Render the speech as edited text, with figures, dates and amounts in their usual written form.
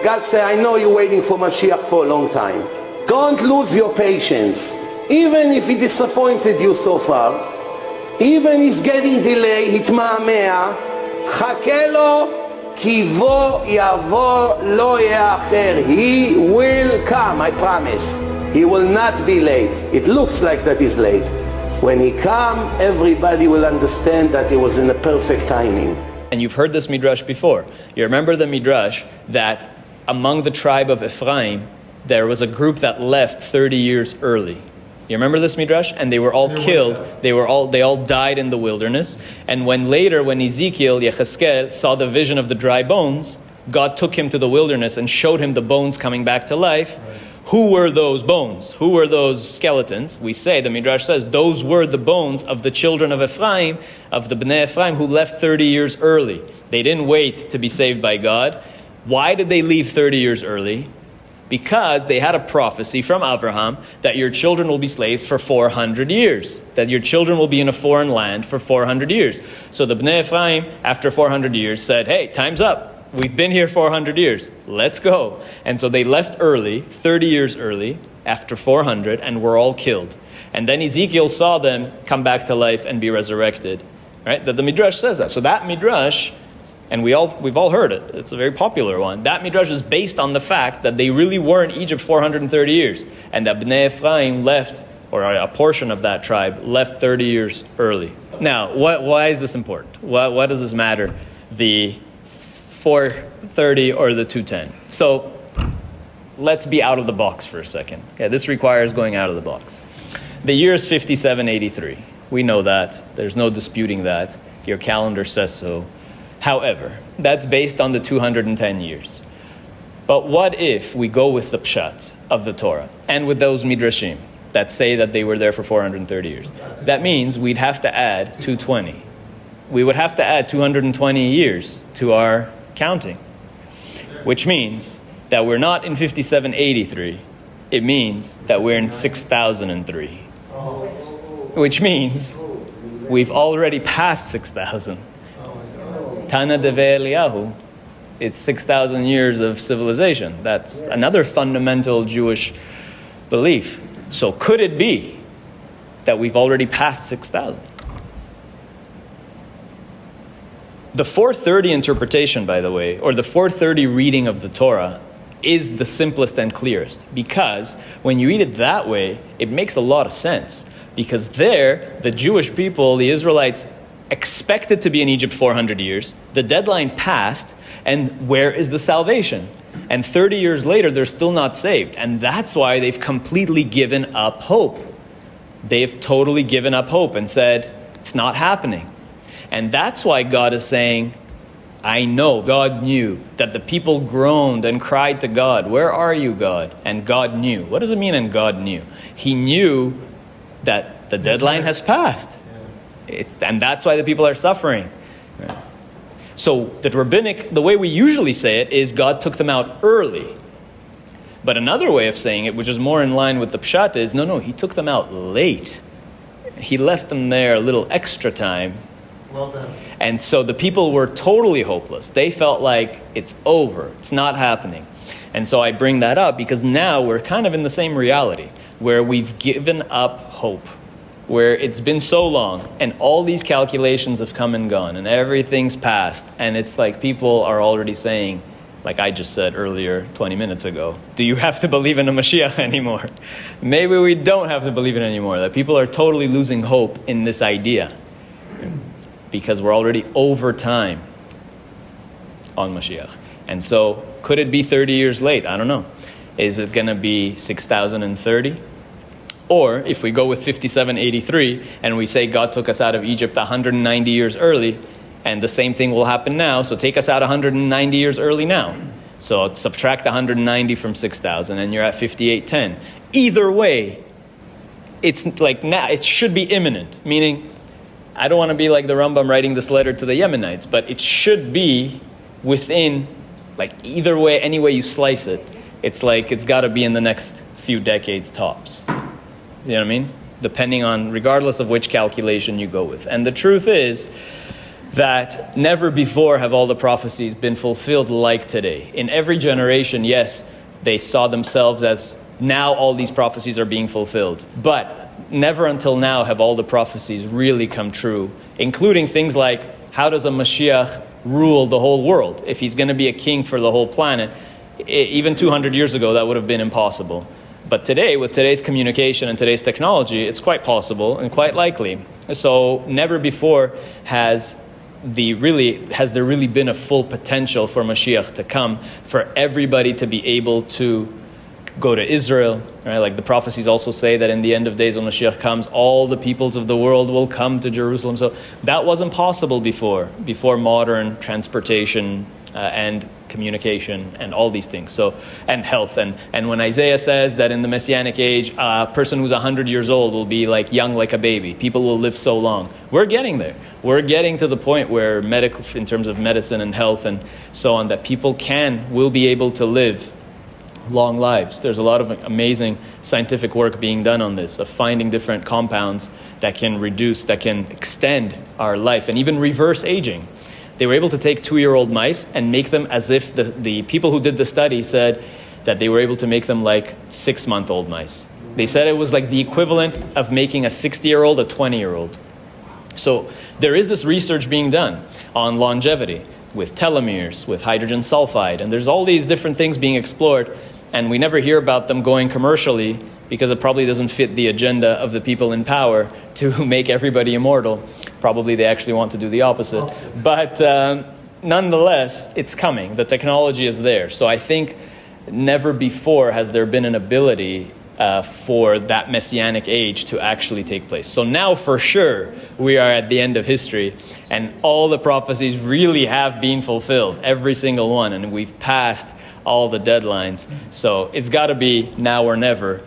God say, I know you're waiting for Mashiach for a long time. Don't lose your patience. Even if he disappointed you so far, even he's getting delay, התמהמה, חכה לו, כי בוא יעבור לא יאחר. He will come, I promise. He will not be late. It looks like that he's late. When he come, everybody will understand that it was in the perfect timing. And you've heard this midrash before. You remember the midrash that among the tribe of Ephraim, there was a group that left 30 years early. You remember this midrash? And they were all killed. They all died in the wilderness. And when Ezekiel, Yecheskel, saw the vision of the dry bones, God took him to the wilderness and showed him the bones coming back to life. Right. Who were those bones? Who were those skeletons? We say, the midrash says, those were the bones of the children of Ephraim, of the bnei Ephraim, who left 30 years early. They didn't wait to be saved by God. Why did they leave 30 years early? Because they had a prophecy from Abraham that your children will be slaves for 400 years. That your children will be in a foreign land for 400 years. So the bnei Ephraim, after 400 years, said, hey, time's up. We've been here 400 years. Let's go. And so they left early, 30 years early, after 400, and were all killed. And then Ezekiel saw them come back to life and be resurrected. Right? That the midrash says that. So that midrash, and we've all heard it. It's a very popular one. That midrash is based on the fact that they really were in Egypt 430 years, and that bnei Ephraim left, or a portion of that tribe left 30 years early. Now, why is this important? What does this matter? The 430 or the 210. So let's be out of the box for a second. Okay, this requires going out of the box. The year is 5783. We know that. There's no disputing that. Your calendar says so. However, that's based on the 210 years. But what if we go with the pshat of the Torah and with those midrashim that say that they were there for 430 years? That means we'd have to add 220. We would have to add 220 years to our counting, which means that we're not in 5783. It means that we're in 6003, which means we've already passed 6,000. Tana Deve Eliyahu, it's 6,000 years of civilization. That's another fundamental Jewish belief. So could it be that we've already passed 6,000? The 430 interpretation, by the way, or the 430 reading of the Torah is the simplest and clearest, because when you read it that way, it makes a lot of sense. Because there, the Jewish people, the Israelites, expected to be in Egypt 400 years, the deadline passed, and where is the salvation? And 30 years later, they're still not saved. And that's why they've completely given up hope. They've totally given up hope and said, it's not happening. And that's why God is saying, I know, God knew, that the people groaned and cried to God, where are you, God? And God knew. What does it mean, and God knew? He knew that the deadline has passed. And that's why the people are suffering. Right? So the way we usually say it is God took them out early. But another way of saying it, which is more in line with the pshat, is no, he took them out late. He left them there a little extra time. Well done. And so the people were totally hopeless. They felt like it's over. It's not happening. And so I bring that up because now we're kind of in the same reality where we've given up hope, where it's been so long and all these calculations have come and gone and everything's passed. And it's like people are already saying, like I just said earlier, 20 minutes ago, do you have to believe in a Mashiach anymore? Maybe we don't have to believe in it anymore. That people are totally losing hope in this idea, because we're already over time on Mashiach. And so, could it be 30 years late? I don't know. Is it going to be 6,030? Or, if we go with 5783, and we say God took us out of Egypt 190 years early, and the same thing will happen now, so take us out 190 years early now. So, subtract 190 from 6,000, and you're at 5810. Either way, it's like now, it should be imminent, meaning, I don't want to be like the Rambam writing this letter to the Yemenites, but it should be within, like either way, any way you slice it, it's like it's got to be in the next few decades tops. You know what I mean? Depending on, regardless of which calculation you go with. And the truth is that never before have all the prophecies been fulfilled like today. In every generation, yes, they saw themselves as now all these prophecies are being fulfilled. But never until now have all the prophecies really come true, including things like, how does a Mashiach rule the whole world? If he's going to be a king for the whole planet, even 200 years ago, that would have been impossible. But today, with today's communication and today's technology, it's quite possible and quite likely. So never before has there really been a full potential for Mashiach to come, for everybody to be able to go to Israel, right? Like the prophecies also say that in the end of days when Mashiach comes, all the peoples of the world will come to Jerusalem. So that wasn't possible before modern transportation and communication and all these things. So, and health. And when Isaiah says that in the Messianic age, a person who's 100 years old will be like young like a baby. People will live so long. We're getting there. We're getting to the point where in terms of medicine and health and so on, that people will be able to live long lives. There's a lot of amazing scientific work being done on this, of finding different compounds that can extend our life and even reverse aging. They were able to take 2-year-old mice and make them as if the people who did the study said that they were able to make them like 6-month-old mice. They said it was like the equivalent of making a 60-year-old a 20-year-old. So there is this research being done on longevity with telomeres, with hydrogen sulfide, and there's all these different things being explored, and we never hear about them going commercially because it probably doesn't fit the agenda of the people in power to make everybody immortal. Probably they actually want to do the opposite. But nonetheless, it's coming. The technology is there. So I think never before has there been an ability for that messianic age to actually take place. So now for sure we are at the end of history and all the prophecies really have been fulfilled, every single one, and we've passed all the deadlines. So it's got to be now or never.